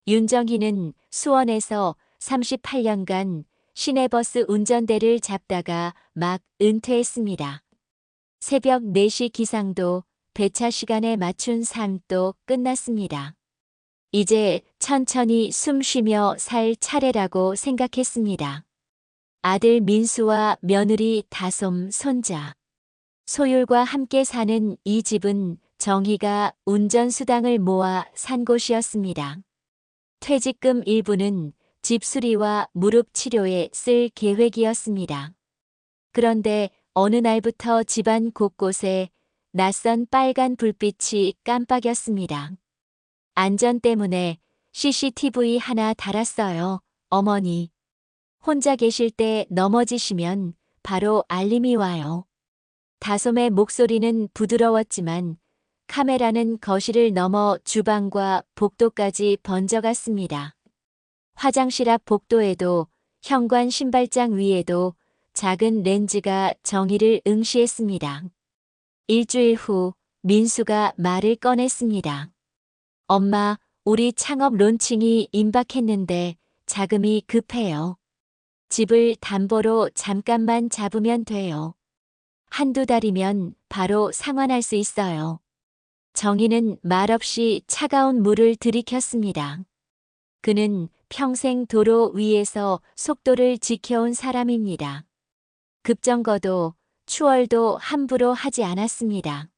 윤정희는 수원에서 38년간 시내버스 운전대를 잡다가 막 은퇴했습니다. 새벽 4시 기상도 배차 시간에 맞춘 삶도 끝났습니다. 이제 천천히 숨 쉬며 살 차례라고 생각했습니다. 아들 민수와 며느리 다솜 손자. 소율과 함께 사는 이 집은 정희가 운전수당을 모아 산 곳이었습니다. 퇴직금 일부는 집 수리와 무릎 치료에 쓸 계획이었습니다. 그런데 어느 날부터 집안 곳곳에 낯선 빨간 불빛이 깜빡였습니다. 안전 때문에 CCTV 하나 달았어요, 어머니. 혼자 계실 때 넘어지시면 바로 알림이 와요. 다솜의 목소리는 부드러웠지만 카메라는 거실을 넘어 주방과 복도까지 번져갔습니다. 화장실 앞 복도에도 현관 신발장 위에도 작은 렌즈가 정의를 응시했습니다. 일주일 후 민수가 말을 꺼냈습니다. 엄마, 우리 창업 론칭이 임박했는데 자금이 급해요. 집을 담보로 잠깐만 잡으면 돼요. 한두 달이면 바로 상환할 수 있어요. 정희는 말없이 차가운 물을 들이켰습니다. 그는 평생 도로 위에서 속도를 지켜온 사람입니다. 급정거도 추월도 함부로 하지 않았습니다.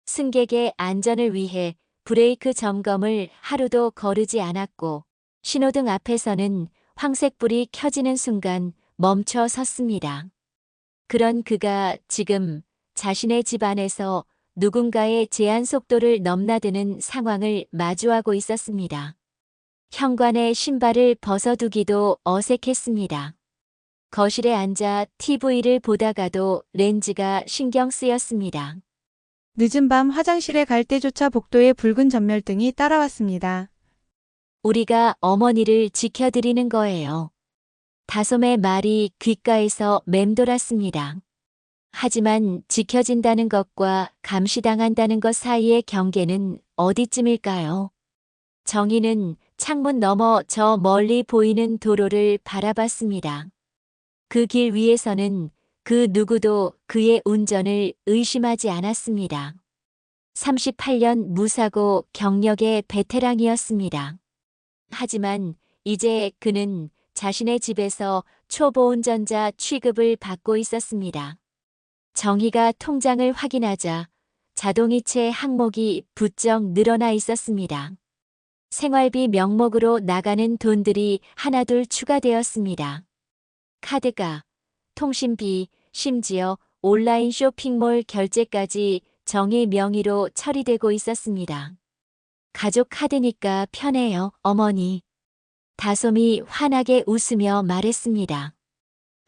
승객의 안전을 위해 브레이크 점검을 하루도 거르지 않았고 신호등 앞에서는 황색불이 켜지는 순간 멈춰 섰습니다. 그런 그가 지금 자신의 집 안에서 누군가의 제한 속도를 넘나드는 상황을 마주하고 있었습니다. 현관에 신발을 벗어두기도 어색했습니다. 거실에 앉아 TV를 보다가도 렌즈가 신경 쓰였습니다. 늦은 밤 화장실에 갈 때조차 복도에 붉은 전멸등이 따라왔습니다. 우리가 어머니를 지켜드리는 거예요. 다솜의 말이 귓가에서 맴돌았습니다. 하지만 지켜진다는 것과 감시당한다는 것 사이의 경계는 어디쯤일까요? 정희는 창문 너머 저 멀리 보이는 도로를 바라봤습니다. 그 길 위에서는 그 누구도 그의 운전을 의심하지 않았습니다. 38년 무사고 경력의 베테랑이었습니다. 하지만 이제 그는 자신의 집에서 초보 운전자 취급을 받고 있었습니다. 정희가 통장을 확인하자 자동이체 항목이 부쩍 늘어나 있었습니다. 생활비 명목으로 나가는 돈들이 하나둘 추가되었습니다. 카드가, 통신비, 심지어 온라인 쇼핑몰 결제까지 정희 명의로 처리되고 있었습니다. 가족 카드니까 편해요, 어머니. 다솜이 환하게 웃으며 말했습니다.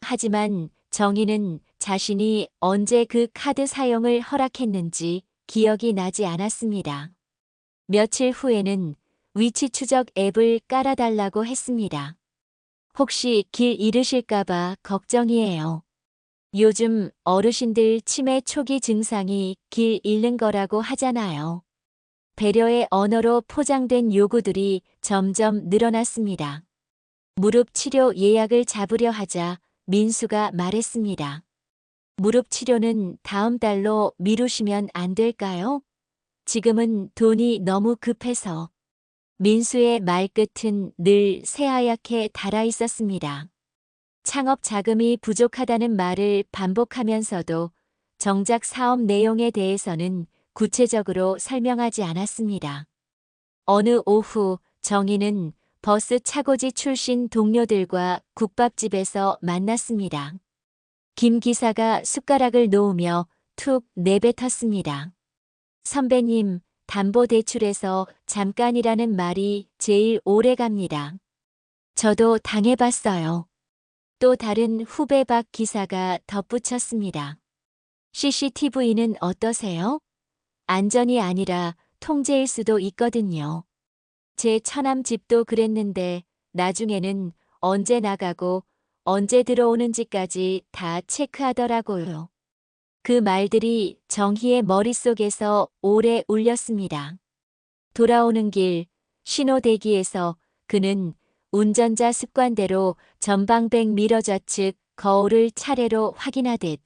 하지만 정희는 자신이 언제 그 카드 사용을 허락했는지 기억이 나지 않았습니다. 며칠 후에는 위치 추적 앱을 깔아달라고 했습니다. 혹시 길 잃으실까봐 걱정이에요. 요즘 어르신들 치매 초기 증상이 길 잃는 거라고 하잖아요. 배려의 언어로 포장된 요구들이 점점 늘어났습니다. 무릎 치료 예약을 잡으려 하자 민수가 말했습니다. 무릎 치료는 다음 달로 미루시면 안 될까요? 지금은 돈이 너무 급해서. 민수의 말끝은 늘 새하얗게 달아 있었습니다. 창업 자금이 부족하다는 말을 반복하면서도 정작 사업 내용에 대해서는 구체적으로 설명하지 않았습니다. 어느 오후 정희는 버스 차고지 출신 동료들과 국밥집에서 만났습니다. 김 기사가 숟가락을 놓으며 툭 내뱉었습니다. 선배님, 담보대출에서 잠깐이라는 말이 제일 오래 갑니다. 저도 당해봤어요. 또 다른 후배 박 기사가 덧붙였습니다. CCTV는 어떠세요? 안전이 아니라 통제일 수도 있거든요. 제 처남 집도 그랬는데 나중에는 언제 나가고 언제 들어오는지까지 다 체크하더라고요. 그 말들이 정희의 머릿속에서 오래 울렸습니다. 돌아오는 길, 신호 대기에서 그는 운전자 습관대로 전방백 미러 좌측 거울을 차례로 확인하듯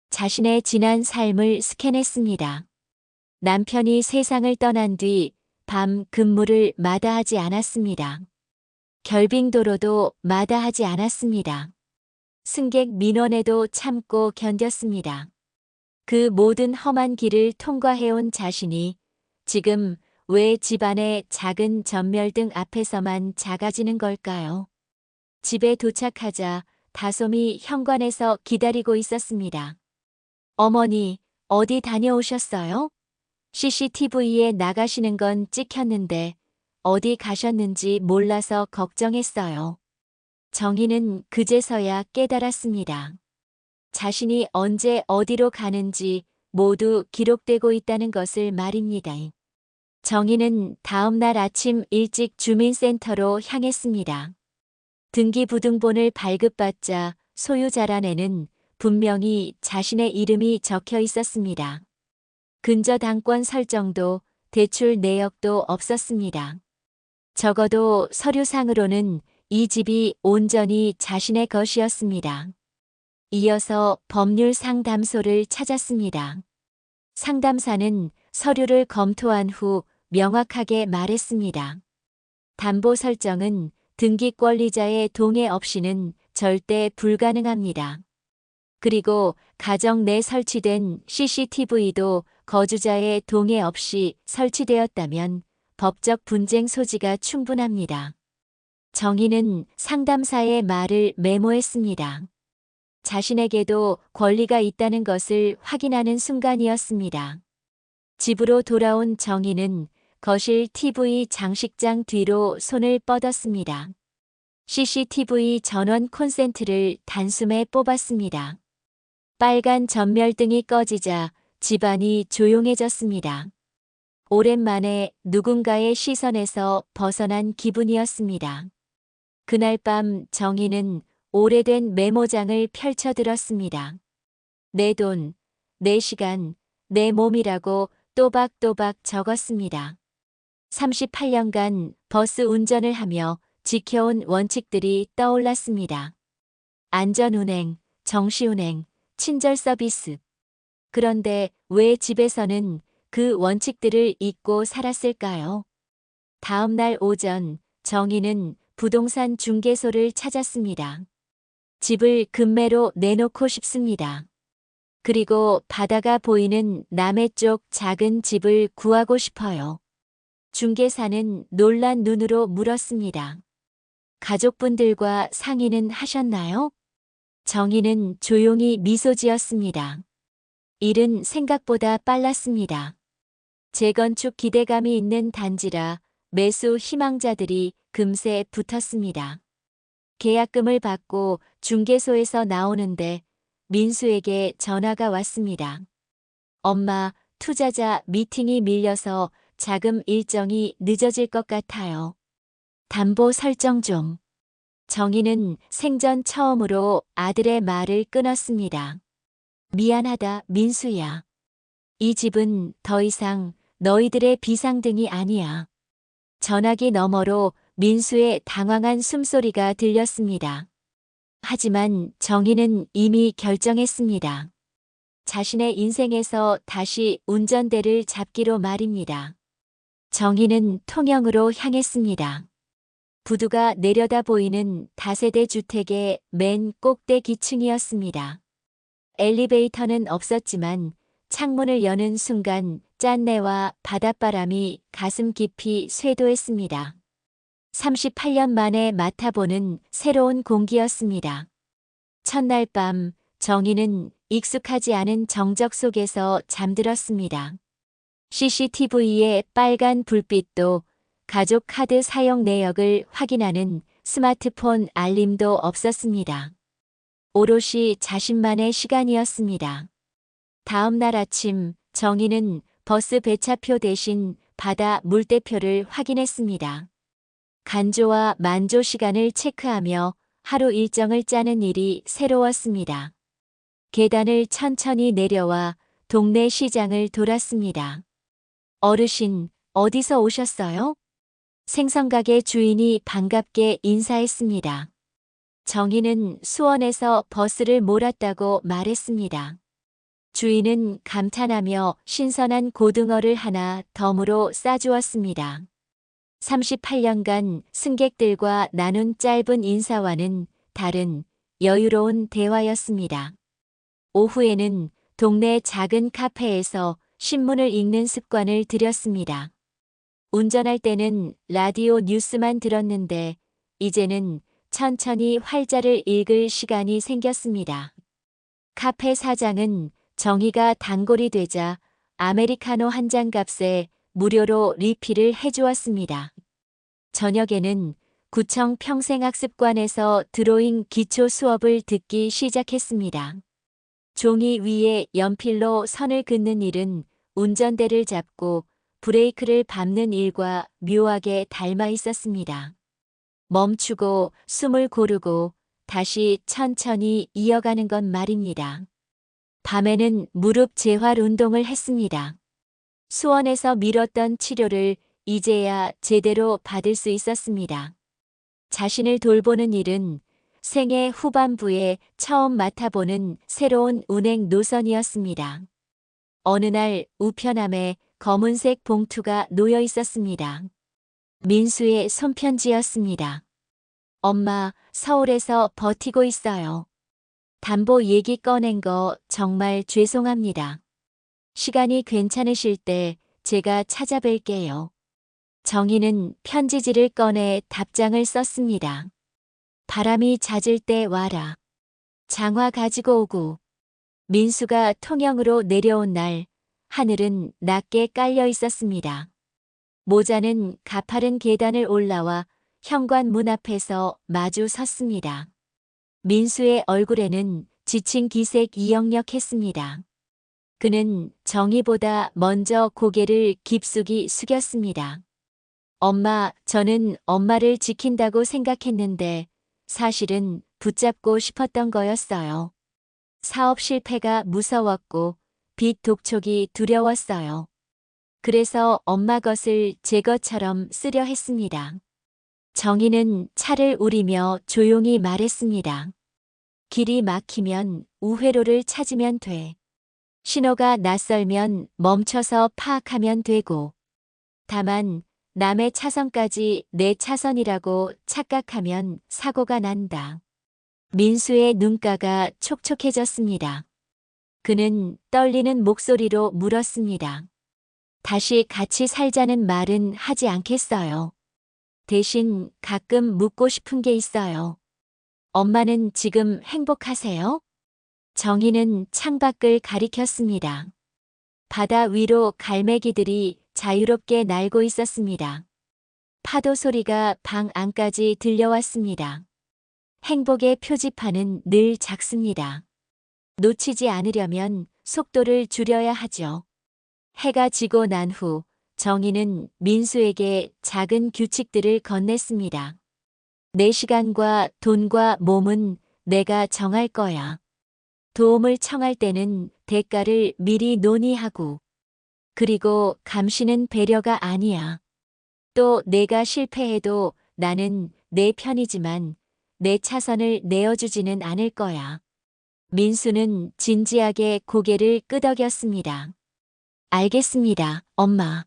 자신의 지난 삶을 스캔했습니다. 남편이 세상을 떠난 뒤 밤 근무를 마다하지 않았습니다. 결빙도로도 마다하지 않았습니다. 승객 민원에도 참고 견뎠습니다. 그 모든 험한 길을 통과해온 자신이 지금 왜 집안의 작은 전멸등 앞에서만 작아지는 걸까요? 집에 도착하자 다솜이 현관에서 기다리고 있었습니다. 어머니, 어디 다녀오셨어요? CCTV에 나가시는 건 찍혔는데 어디 가셨는지 몰라서 걱정했어요. 정희는 그제서야 깨달았습니다. 자신이 언제 어디로 가는지 모두 기록되고 있다는 것을 말입니다. 정희는 다음 날 아침 일찍 주민센터로 향했습니다. 등기부등본을 발급받자 소유자란에는 분명히 자신의 이름이 적혀 있었습니다. 근저당권 설정도 대출 내역도 없었습니다. 적어도 서류상으로는 이 집이 온전히 자신의 것이었습니다. 이어서 법률 상담소를 찾았습니다. 상담사는 서류를 검토한 후 명확하게 말했습니다. 담보 설정은 등기 권리자의 동의 없이는 절대 불가능합니다. 그리고 가정 내 설치된 CCTV도 거주자의 동의 없이 설치되었다면 법적 분쟁 소지가 충분합니다. 정희는 상담사의 말을 메모했습니다. 자신에게도 권리가 있다는 것을 확인하는 순간이었습니다. 집으로 돌아온 정희는 거실 TV 장식장 뒤로 손을 뻗었습니다. CCTV 전원 콘센트를 단숨에 뽑았습니다. 빨간 전멸등이 꺼지자 집안이 조용해졌습니다. 오랜만에 누군가의 시선에서 벗어난 기분이었습니다. 그날 밤 정희는 오래된 메모장을 펼쳐들었습니다. 내 돈, 내 시간, 내 몸이라고 또박또박 적었습니다. 38년간 버스 운전을 하며 지켜온 원칙들이 떠올랐습니다. 안전운행, 정시운행, 친절 서비스. 그런데 왜 집에서는 그 원칙들을 잊고 살았을까요? 다음 날 오전 정희는 부동산 중개소를 찾았습니다. 집을 급매로 내놓고 싶습니다. 그리고 바다가 보이는 남해 쪽 작은 집을 구하고 싶어요. 중개사는 놀란 눈으로 물었습니다. 가족분들과 상의는 하셨나요? 정희는 조용히 미소 지었습니다. 일은 생각보다 빨랐습니다. 재건축 기대감이 있는 단지라 매수 희망자들이 금세 붙었습니다. 계약금을 받고 중개소에서 나오는데 민수에게 전화가 왔습니다. 엄마, 투자자 미팅이 밀려서 자금 일정이 늦어질 것 같아요. 담보 설정 좀. 정희는 생전 처음으로 아들의 말을 끊었습니다. 미안하다, 민수야. 이 집은 더 이상 너희들의 비상등이 아니야. 전화기 너머로 민수의 당황한 숨소리가 들렸습니다. 하지만 정희는 이미 결정했습니다. 자신의 인생에서 다시 운전대를 잡기로 말입니다. 정희는 통영으로 향했습니다. 부두가 내려다 보이는 다세대 주택의 맨 꼭대 기층이었습니다. 엘리베이터는 없었지만 창문을 여는 순간 짠내와 바닷바람이 가슴 깊이 쇄도했습니다. 38년 만에 맡아보는 새로운 공기였습니다. 첫날 밤 정희는 익숙하지 않은 정적 속에서 잠들었습니다. CCTV의 빨간 불빛도 가족 카드 사용 내역을 확인하는 스마트폰 알림도 없었습니다. 오롯이 자신만의 시간이었습니다. 다음 날 아침 정희는 버스 배차표 대신 바다 물대표를 확인했습니다. 간조와 만조 시간을 체크하며 하루 일정을 짜는 일이 새로웠습니다. 계단을 천천히 내려와 동네 시장을 돌았습니다. 어르신, 어디서 오셨어요? 생선가게 주인이 반갑게 인사했습니다. 정희는 수원에서 버스를 몰았다고 말했습니다. 주인은 감탄하며 신선한 고등어를 하나 덤으로 싸주었습니다. 38년간 승객들과 나눈 짧은 인사와는 다른 여유로운 대화였습니다. 오후에는 동네 작은 카페에서 신문을 읽는 습관을 들였습니다. 운전할 때는 라디오 뉴스만 들었는데 이제는 천천히 활자를 읽을 시간이 생겼습니다. 카페 사장은 정희가 단골이 되자 아메리카노 한 잔 값에 무료로 리필을 해주었습니다. 저녁에는 구청 평생학습관에서 드로잉 기초 수업을 듣기 시작했습니다. 종이 위에 연필로 선을 긋는 일은 운전대를 잡고 브레이크를 밟는 일과 묘하게 닮아 있었습니다. 멈추고 숨을 고르고 다시 천천히 이어가는 것 말입니다. 밤에는 무릎 재활 운동을 했습니다. 수원에서 미뤘던 치료를 이제야 제대로 받을 수 있었습니다. 자신을 돌보는 일은 생애 후반부에 처음 맡아보는 새로운 운행 노선이었습니다. 어느 날 우편함에 검은색 봉투가 놓여 있었습니다. 민수의 손편지였습니다. 엄마, 서울에서 버티고 있어요. 담보 얘기 꺼낸 거 정말 죄송합니다. 시간이 괜찮으실 때 제가 찾아뵐게요. 정희는 편지지를 꺼내 답장을 썼습니다. 바람이 잦을 때 와라. 장화 가지고 오고. 민수가 통영으로 내려온 날 하늘은 낮게 깔려 있었습니다. 모자는 가파른 계단을 올라와 현관문 앞에서 마주 섰습니다. 민수의 얼굴에는 지친 기색이 역력했습니다. 그는 정희보다 먼저 고개를 깊숙이 숙였습니다. 엄마, 저는 엄마를 지킨다고 생각했는데 사실은 붙잡고 싶었던 거였어요. 사업 실패가 무서웠고 빚 독촉이 두려웠어요. 그래서 엄마 것을 제 것처럼 쓰려 했습니다. 정희는 차를 우리며 조용히 말했습니다. 길이 막히면 우회로를 찾으면 돼. 신호가 낯설면 멈춰서 파악하면 되고. 다만 남의 차선까지 내 차선이라고 착각하면 사고가 난다. 민수의 눈가가 촉촉해졌습니다. 그는 떨리는 목소리로 물었습니다. 다시 같이 살자는 말은 하지 않겠어요. 대신 가끔 묻고 싶은 게 있어요. 엄마는 지금 행복하세요? 정희는 창밖을 가리켰습니다. 바다 위로 갈매기들이 자유롭게 날고 있었습니다. 파도 소리가 방 안까지 들려왔습니다. 행복의 표지판은 늘 작습니다. 놓치지 않으려면 속도를 줄여야 하죠. 해가 지고 난 후 정희는 민수에게 작은 규칙들을 건넸습니다. 내 시간과 돈과 몸은 내가 정할 거야. 도움을 청할 때는 대가를 미리 논의하고. 그리고 감시는 배려가 아니야. 또 내가 실패해도 나는 내 편이지만 내 차선을 내어주지는 않을 거야. 민수는 진지하게 고개를 끄덕였습니다. 알겠습니다, 엄마.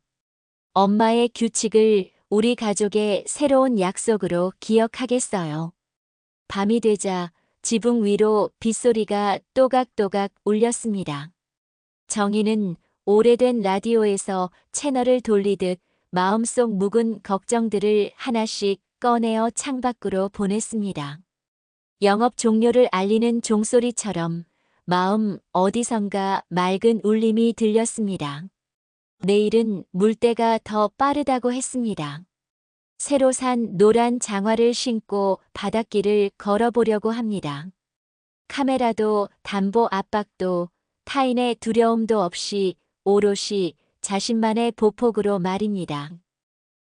엄마의 규칙을 우리 가족의 새로운 약속으로 기억하겠어요. 밤이 되자 지붕 위로 빗소리가 또각또각 울렸습니다. 정희는 오래된 라디오에서 채널을 돌리듯 마음속 묵은 걱정들을 하나씩 꺼내어 창밖으로 보냈습니다. 영업 종료를 알리는 종소리처럼 마음 어디선가 맑은 울림이 들렸습니다. 내일은 물때가 더 빠르다고 했습니다. 새로 산 노란 장화를 신고 바닷길을 걸어보려고 합니다. 카메라도 담보 압박도 타인의 두려움도 없이 오롯이 자신만의 보폭으로 말입니다.